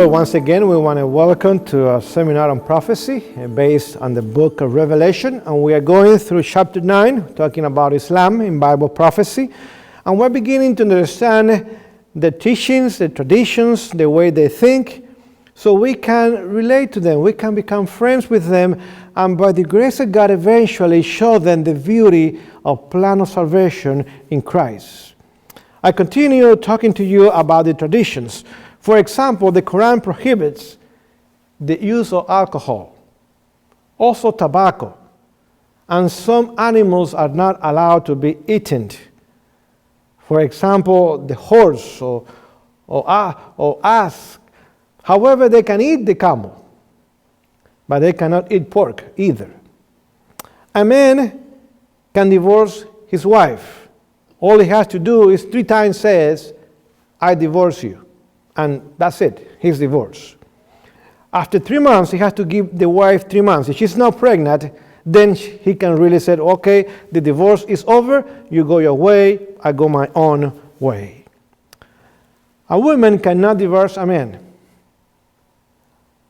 Well, once again, we want to welcome to a seminar on prophecy based on the book of Revelation. And we are going through chapter 9, talking about Islam in Bible prophecy. And we're beginning to understand the teachings, the traditions, the way they think, so we can relate to them. We can become friends with them. And by the grace of God, eventually show them the beauty of plan of salvation in Christ. I continue talking to you about the traditions. For example, the Quran prohibits the use of alcohol, also tobacco, and some animals are not allowed to be eaten. For example, the horse or ass. However, they can eat the camel, but they cannot eat pork either. A man can divorce his wife. All he has to do is 3 times says, "I divorce you." And that's it, he's divorced. After 3 months, he has to give the wife 3 months. If she's not pregnant, then he can really say, okay, the divorce is over, you go your way, I go my own way. A woman cannot divorce a man.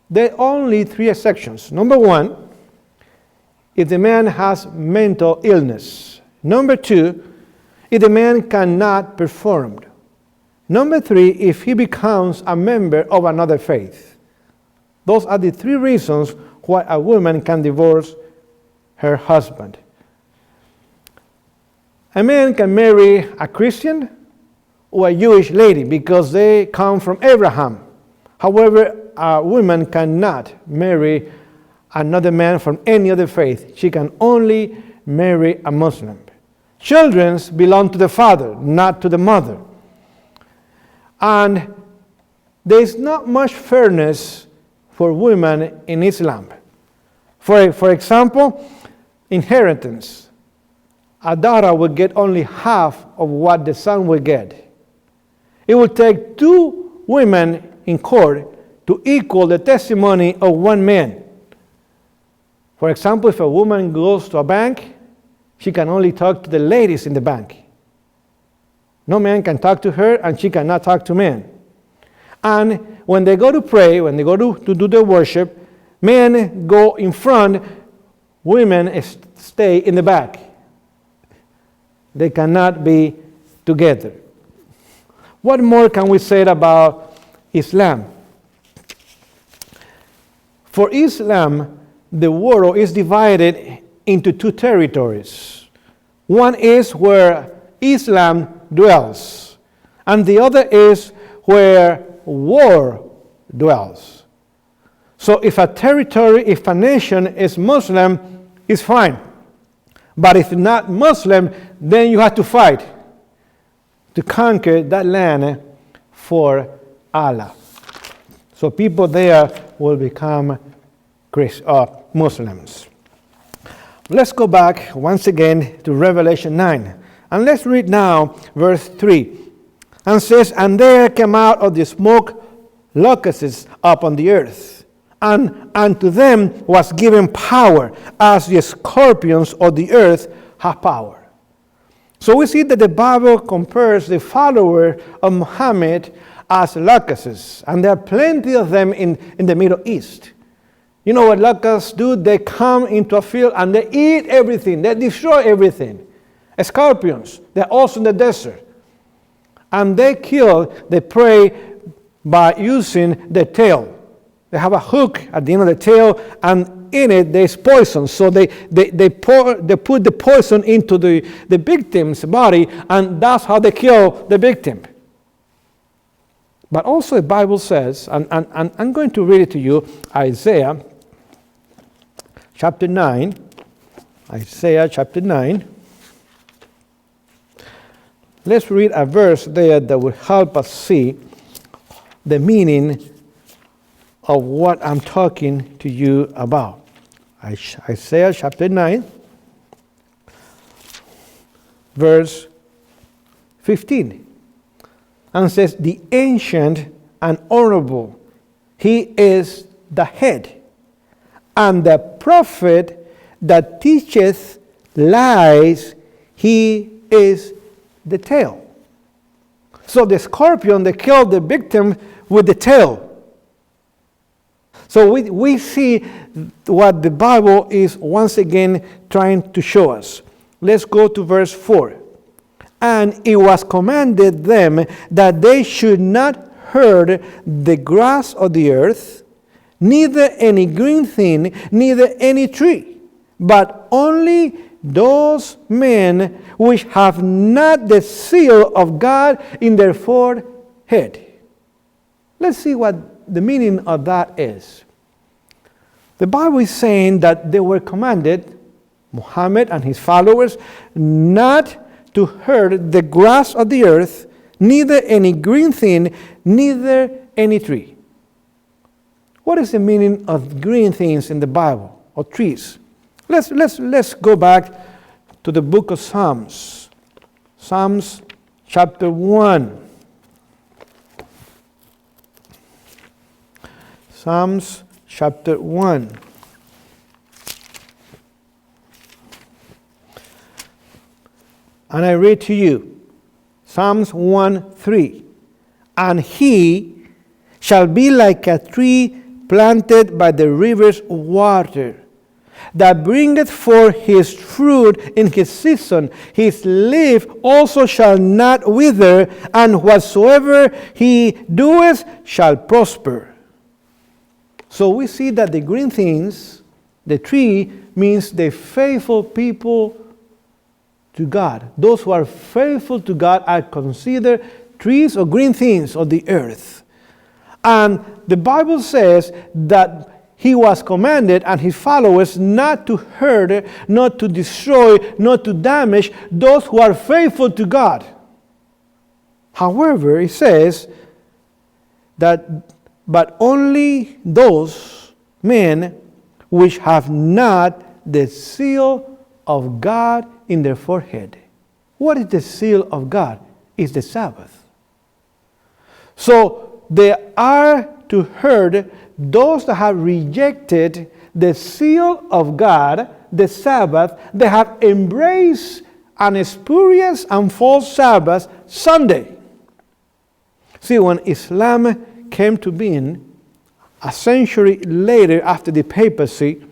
There are only 3 exceptions. Number 1, if the man has mental illness. Number 2, if the man cannot perform. Number 3, if he becomes a member of another faith. Those are the 3 reasons why a woman can divorce her husband. A man can marry a Christian or a Jewish lady because they come from Abraham. However, a woman cannot marry another man from any other faith. She can only marry a Muslim. Children belong to the father, not to the mother. And there is not much fairness for women in Islam. For example, inheritance. A daughter will get only half of what the son will get. It will take 2 women in court to equal the testimony of 1 man. For example, if a woman goes to a bank, she can only talk to the ladies in the bank. No man can talk to her, and she cannot talk to men. And when they go to pray, when they go to do their worship, men go in front, women stay in the back. They cannot be together. What more can we say about Islam? For Islam, the world is divided into 2 territories. One is where Islam dwells, and the other is where war dwells. So if a territory, if a nation is Muslim, it's fine. But if not Muslim, then you have to fight to conquer that land for Allah. So people there will become Muslims. Let's go back once again to Revelation 9. And let's read now verse 3. And says, "And there came out of the smoke locusts upon the earth, and unto them was given power, as the scorpions of the earth have power." So we see that the Bible compares the follower of Muhammad as locusts, and there are plenty of them in the Middle East. You know what locusts do? They come into a field and they eat everything, they destroy everything. Scorpions, they're also in the desert. And they kill the prey by using the tail. They have a hook at the end of the tail, and in it there's poison. So they put the poison into the victim's body, and that's how they kill the victim. But also the Bible says, and I'm going to read it to you, Isaiah chapter 9. Isaiah chapter 9. Let's read a verse there that will help us see the meaning of what I'm talking to you about. Isaiah chapter 9, verse 15. And says, "The ancient and honorable, he is the head, and the prophet that teacheth lies, he is the tail." So the scorpion, they killed the victim with the tail. So we see what the Bible is once again trying to show us. Let's go to verse 4. And it was commanded them that they should not hurt the grass of the earth, neither any green thing, neither any tree, but only those men which have not the seal of God in their forehead. Let's see what the meaning of that is. The Bible is saying that they were commanded, Muhammad and his followers, not to hurt the grass of the earth, neither any green thing, neither any tree. What is the meaning of green things in the Bible, or trees? Let's go back to the book of Psalms. Psalms chapter 1. Psalms chapter 1. And I read to you, Psalms 1:3. And he shall be like a tree planted by the rivers of water, that bringeth forth his fruit in his season. His leaf also shall not wither, and whatsoever he doeth shall prosper. So we see that the green things, the tree, means the faithful people to God. Those who are faithful to God are considered trees or green things of the earth. And the Bible says that he was commanded and his followers not to hurt, not to destroy, not to damage those who are faithful to God. However, it says that but only those men which have not the seal of God in their forehead. What is the seal of God? It's the Sabbath. So they are to hurt those that have rejected the seal of God, the Sabbath. They have embraced an spurious and false Sabbath, Sunday. See, when Islam came to being, a century later after the papacy,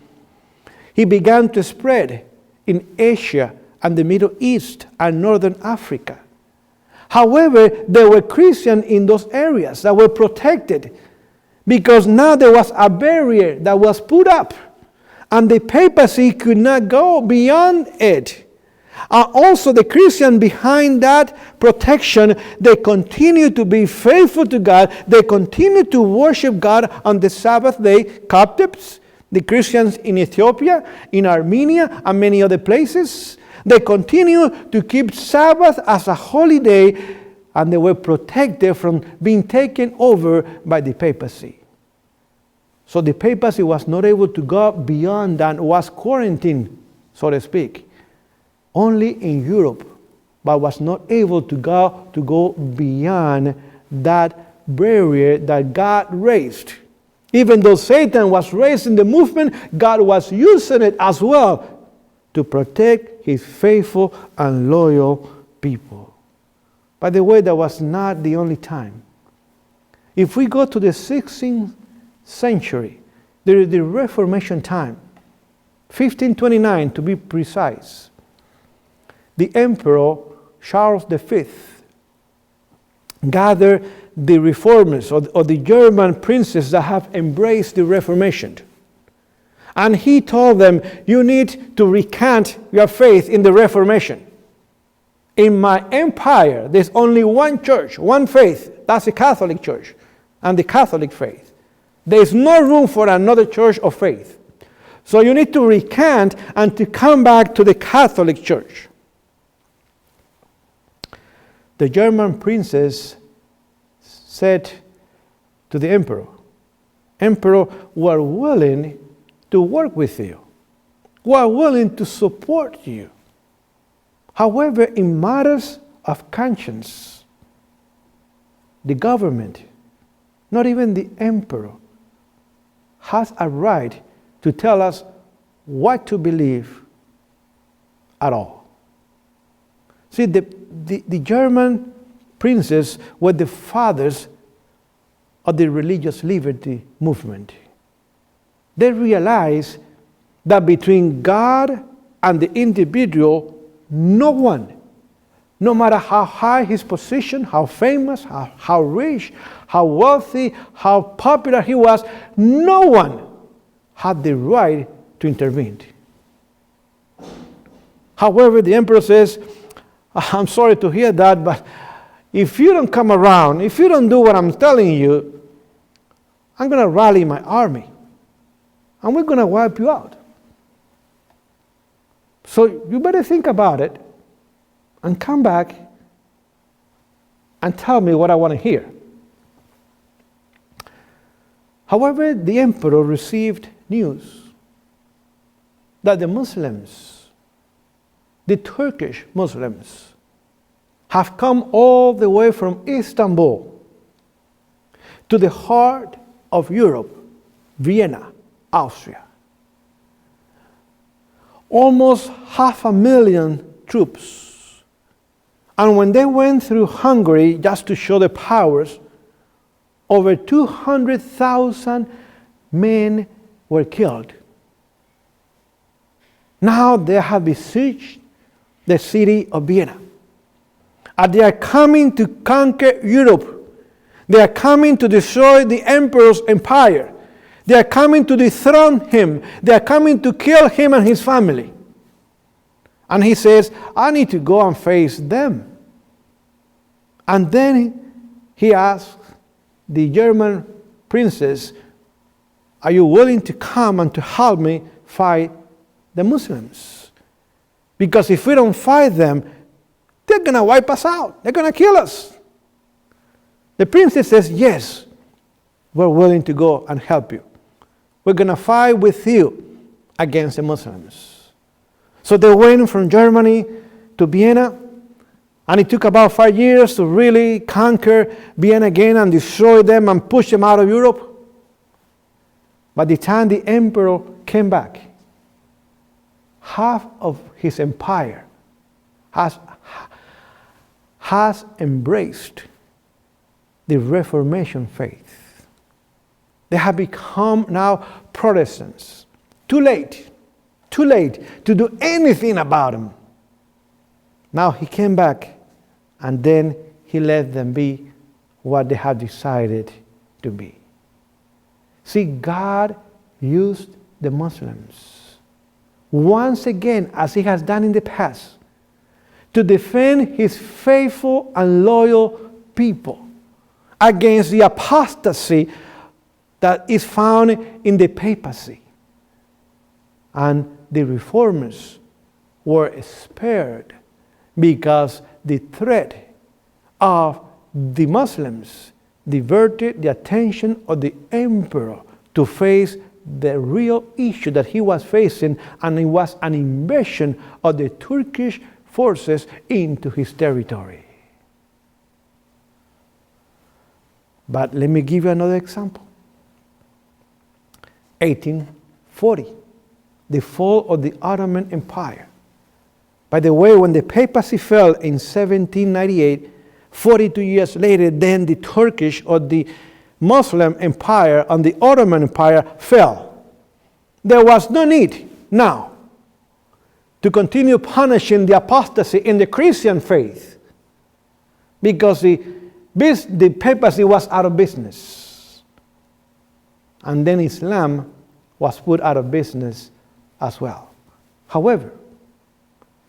he began to spread in Asia and the Middle East and Northern Africa. However, there were Christians in those areas that were protected because now there was a barrier that was put up and the papacy could not go beyond it. Also, the Christian behind that protection, they continue to be faithful to God. They continue to worship God on the Sabbath day. Coptics, the Christians in Ethiopia, in Armenia, and many other places, they continue to keep Sabbath as a holy day, and they were protected from being taken over by the papacy. So the papacy was not able to go beyond that, was quarantined, so to speak, only in Europe, but was not able to go beyond that barrier that God raised. Even though Satan was raising the movement, God was using it as well to protect his faithful and loyal people. By the way, that was not the only time. If we go to the 16th century, there is the Reformation time, 1529 to be precise. The Emperor Charles V gathered the reformers or the German princes that have embraced the Reformation. And he told them, you need to recant your faith in the Reformation. In my empire, there's only one church, one faith. That's the Catholic Church and the Catholic faith. There's no room for another church or faith. So you need to recant and to come back to the Catholic Church. The German princes said to the emperor, Emperor, we are willing to work with you. We are willing to support you. However, in matters of conscience, the government, not even the emperor, has a right to tell us what to believe at all. See, the German princes were the fathers of the religious liberty movement. they realized that between God and the individual, no one, no matter how high his position, how famous, how rich, how wealthy, how popular he was, no one had the right to intervene. However, the emperor says, I'm sorry to hear that, but if you don't come around, if you don't do what I'm telling you, I'm going to rally my army, and we're going to wipe you out. So you better think about it and come back and tell me what I want to hear. However, the emperor received news that the Muslims, the Turkish Muslims, have come all the way from Istanbul to the heart of Europe, Vienna, Austria. Almost 500,000 troops. And when they went through Hungary, just to show the powers, over 200,000 men were killed. Now they have besieged the city of Vienna. And they are coming to conquer Europe. They are coming to destroy the emperor's empire. They are coming to dethrone him. They are coming to kill him and his family. And he says, I need to go and face them. And then he asks the German princess, are you willing to come and to help me fight the Muslims? Because if we don't fight them, they're going to wipe us out. They're going to kill us. The princess says, yes, we're willing to go and help you. We're going to fight with you against the Muslims. So they went from Germany to Vienna, and it took about 5 years to really conquer Vienna again and destroy them and push them out of Europe. By the time the emperor came back, half of his empire has embraced the Reformation faith. They have become now Protestants. Too late to do anything about them. Now he came back, and then he let them be what they had decided to be. See, God used the Muslims once again, as he has done in the past, to defend his faithful and loyal people against the apostasy that is found in the papacy. And the reformers were spared because the threat of the Muslims diverted the attention of the emperor to face the real issue that he was facing, and it was an invasion of the Turkish forces into his territory. But let me give you another example. 1840, the fall of the Ottoman Empire. By the way, when the papacy fell in 1798, 42 years later, then the Turkish or the Muslim Empire and the Ottoman Empire fell. There was no need now to continue punishing the apostasy in the Christian faith, because the papacy was out of business. And then Islam was put out of business as well. However,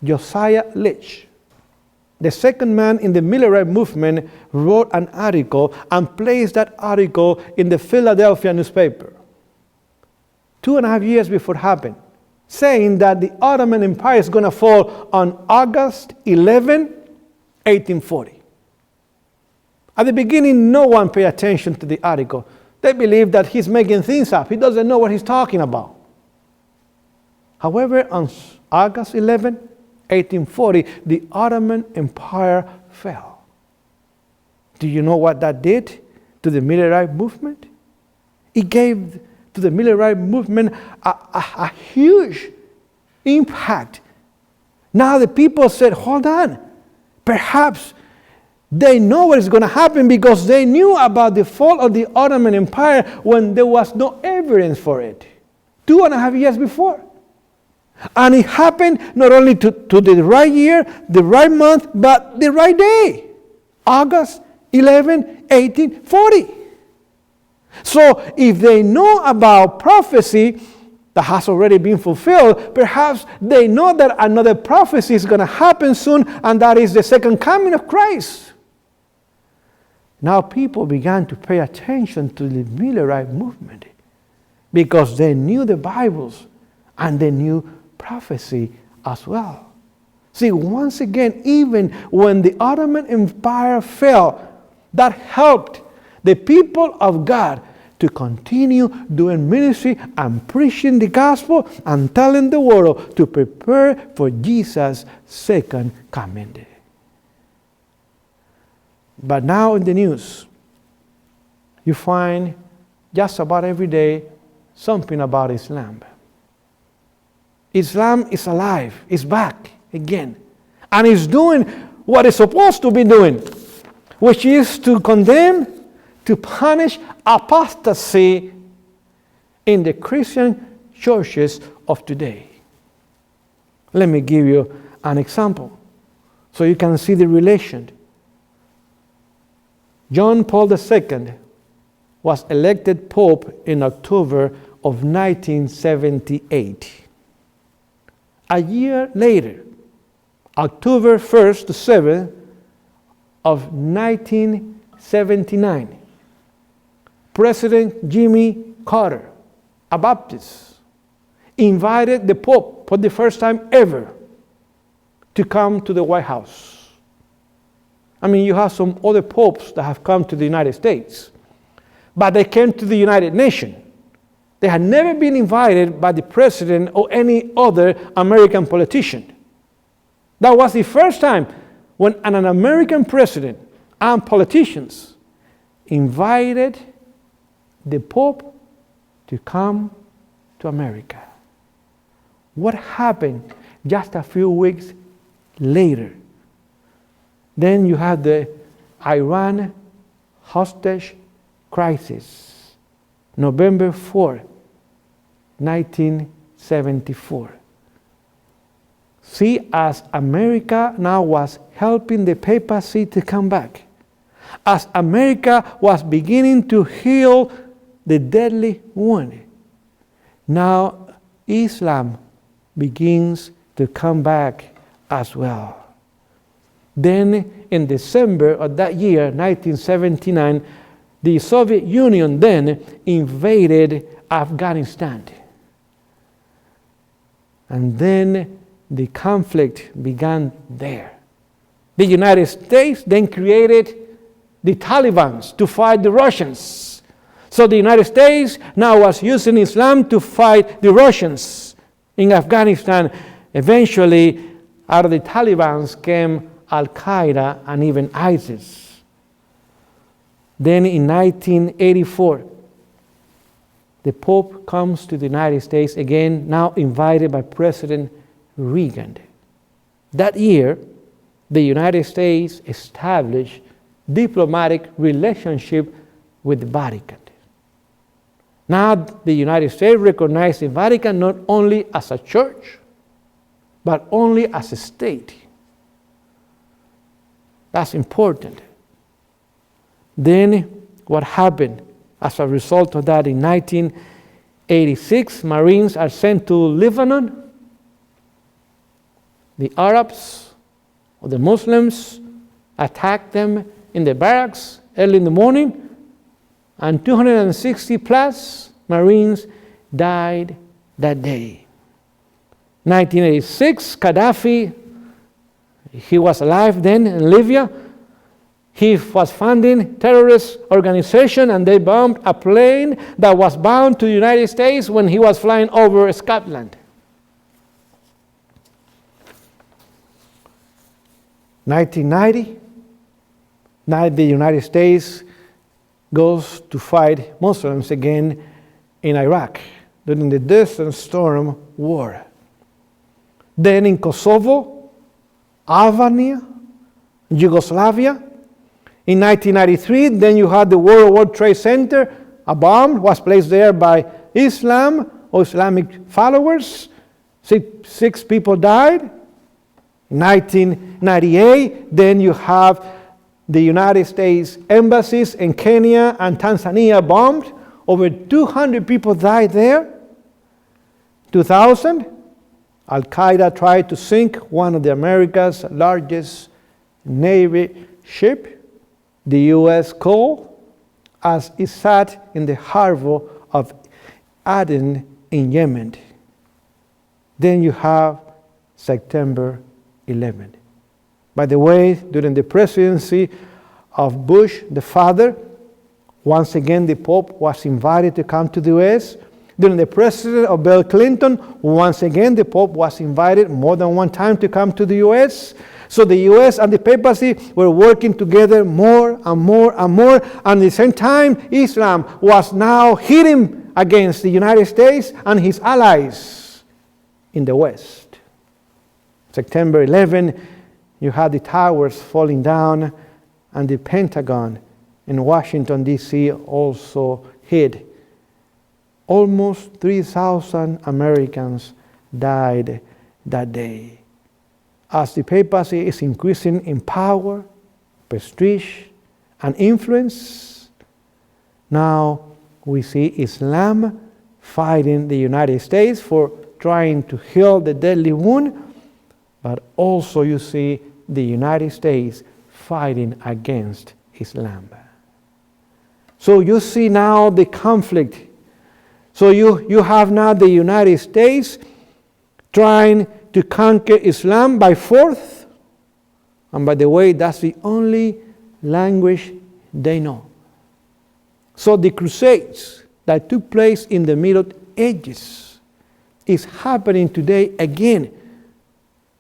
Josiah Litch, the second man in the Millerite movement, wrote an article and placed that article in the Philadelphia newspaper 2.5 years before it happened, saying that the Ottoman Empire is going to fall on August 11, 1840. At the beginning, no one paid attention to the article. They believe that he's making things up. He doesn't know what he's talking about. However, on August 11, 1840, the Ottoman Empire fell. Do you know what that did to the Millerite movement? It gave to the Millerite movement a huge impact. Now the people said, hold on, perhaps they know what is going to happen, because they knew about the fall of the Ottoman Empire when there was no evidence for it. 2.5 years before. And it happened not only to the right year, the right month, but the right day. August 11, 1840. So if they know about prophecy that has already been fulfilled, perhaps they know that another prophecy is going to happen soon, and that is the second coming of Christ. Now people began to pay attention to the Millerite movement because they knew the Bibles and they knew prophecy as well. See, once again, even when the Ottoman Empire fell, that helped the people of God to continue doing ministry and preaching the gospel and telling the world to prepare for Jesus' second coming. But now in the news, you find just about every day something about Islam. Islam is alive, it's back again, and it's doing what it's supposed to be doing, which is to condemn, to punish apostasy in the Christian churches of today. Let me give you an example so you can see the relation. John Paul II was elected Pope in October of 1978. A year later, October 1st to 7th of 1979, President Jimmy Carter, a Baptist, invited the Pope for the first time ever to come to the White House. I mean, you have some other popes that have come to the United States, but they came to the United Nations. They had never been invited by the president or any other American politician. That was the first time when an American president and politicians invited the Pope to come to America. What happened just a few weeks later? Then you have the Iran hostage crisis, November 4, 1974. See, as America now was helping the papacy to come back, as America was beginning to heal the deadly wound, now Islam begins to come back as well. Then in December of that year, 1979, the Soviet Union then invaded Afghanistan. And then the conflict began there. The United States then created the Taliban to fight the Russians. So the United States now was using Islam to fight the Russians in Afghanistan. Eventually, out of the Taliban came Al-Qaeda and even ISIS. Then in 1984, the Pope comes to the United States again, now invited by President Reagan. That year, the United States established diplomatic relationship with the Vatican. Now the United States recognized the Vatican not only as a church, but only as a state. That's important. Then what happened as a result of that? In 1986, Marines are sent to Lebanon. The Arabs or the Muslims attacked them in the barracks early in the morning, and 260 plus Marines died that day. 1986, Gaddafi, he was alive then in Libya. He was funding terrorist organization, and they bombed a plane that was bound to the United States when he was flying over Scotland. 1990, now the United States goes to fight Muslims again in Iraq during the Desert Storm War. Then in Kosovo, Albania, Yugoslavia. In 1993, then you had the World Trade Center. A bomb was placed there by Islam of Islamic followers. Six people died. In 1998, then you have the United States embassies in Kenya and Tanzania bombed. Over 200 people died there. 2000, Al-Qaeda tried to sink one of the America's largest Navy ship, the U.S. Cole, as it sat in the harbor of Aden in Yemen. Then you have September 11. By the way, during the presidency of Bush, the father, once again the Pope was invited to come to the U.S. During the presidency of Bill Clinton, once again the Pope was invited more than one time to come to the U.S. So the U.S. and the papacy were working together more and more and more. And at the same time, Islam was now hitting against the United States and his allies in the West. September 11, you had the towers falling down, and the Pentagon in Washington, D.C. also hit. Almost 3,000 Americans died that day. As the papacy is increasing in power, prestige, and influence, now we see Islam fighting the United States for trying to heal the deadly wound, but also you see the United States fighting against Islam. So you see now the conflict. So you have now the United States trying to conquer Islam by force. And by the way, that's the only language they know. So the Crusades that took place in the Middle Ages is happening today again.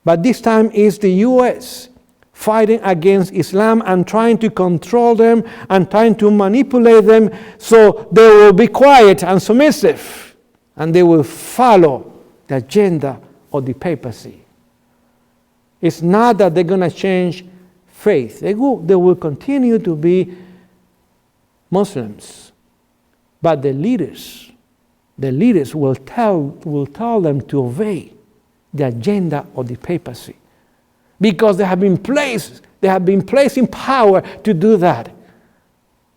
But this time is the U.S. fighting against Islam and trying to control them and trying to manipulate them so they will be quiet and submissive and they will follow the agenda of the papacy. It's not that they're going to change faith. They will continue to be Muslims. But the leaders will tell them to obey the agenda of the papacy, because they have been placed in power to do that.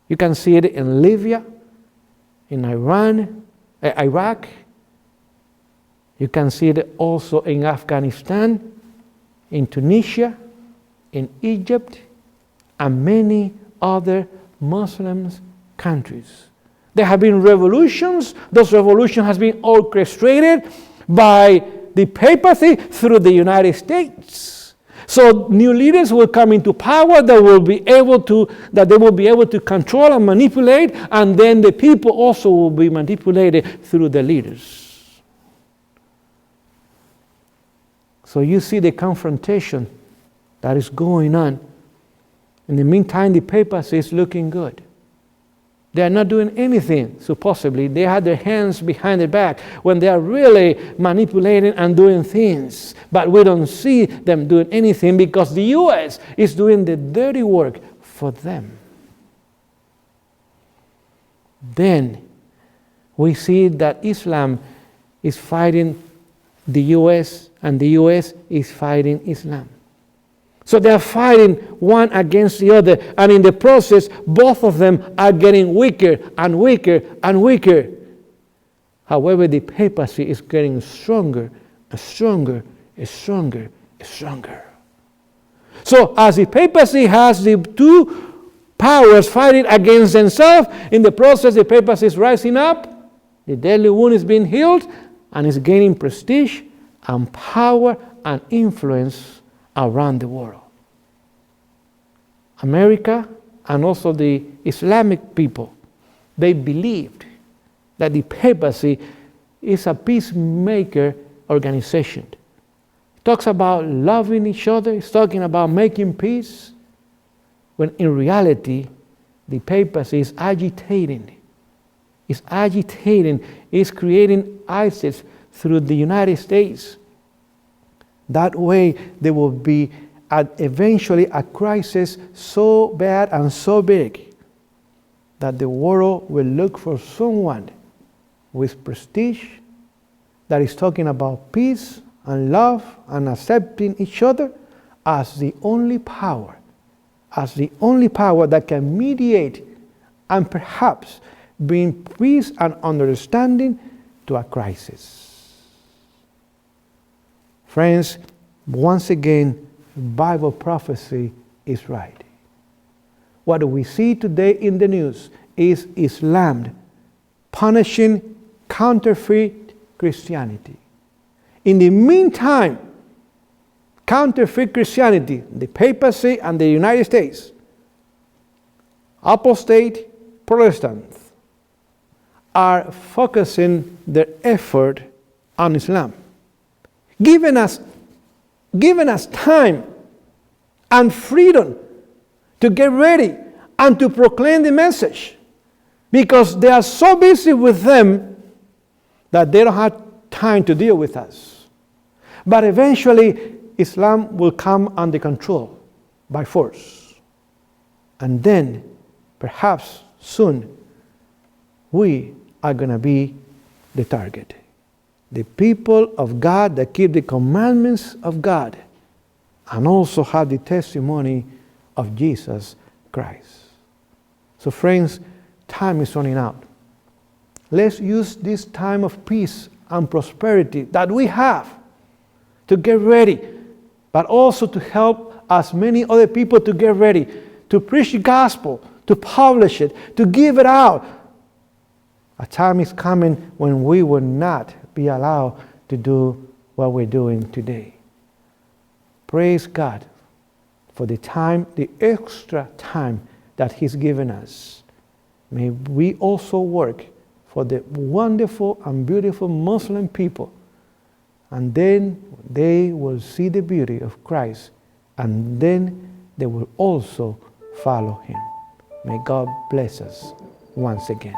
You can see it in Libya, in Iraq. You can see it also in Afghanistan, in Tunisia, in Egypt, and many other Muslim countries. There have been revolutions. Those revolutions have been orchestrated by the papacy through the United States. So new leaders will come into power that they will be able to control and manipulate, and then the people also will be manipulated through the leaders. So you see the confrontation that is going on. In the meantime, the papacy is looking good. They are not doing anything, supposedly. They have their hands behind their back when they are really manipulating and doing things. But we don't see them doing anything because the U.S. is doing the dirty work for them. Then we see that Islam is fighting the U.S. and the U.S. is fighting Islam. So they are fighting one against the other, and in the process, both of them are getting weaker and weaker and weaker. However, the papacy is getting stronger and stronger and stronger and stronger. So as the papacy has the two powers fighting against themselves, in the process, the papacy is rising up, the deadly wound is being healed, and is gaining prestige and power and influence around the world. America and also the Islamic people, they believed that the papacy is a peacemaker organization. It talks about loving each other, it's talking about making peace, when in reality, the papacy is agitating. It's creating ISIS through the United States. That way, there will be eventually a crisis so bad and so big that the world will look for someone with prestige that is talking about peace and love and accepting each other as the only power that can mediate and perhaps bring peace and understanding to a crisis. Friends, once again, Bible prophecy is right. What we see today in the news is Islam punishing counterfeit Christianity. In the meantime, counterfeit Christianity, the papacy and the United States, apostate Protestants, are focusing their effort on Islam, giving us time and freedom to get ready and to proclaim the message, because they are so busy with them that they don't have time to deal with us. But eventually, Islam will come under control by force. And then, perhaps soon, we are going to be the target. The people of God that keep the commandments of God and also have the testimony of Jesus Christ. So friends, time is running out. Let's use this time of peace and prosperity that we have to get ready, but also to help as many other people to get ready, to preach the gospel, to publish it, to give it out. A time is coming when we will not be allowed to do what we're doing today. Praise God for the time, the extra time that He's given us. May we also work for the wonderful and beautiful Muslim people, and then they will see the beauty of Christ, and then they will also follow Him. May God bless us once again.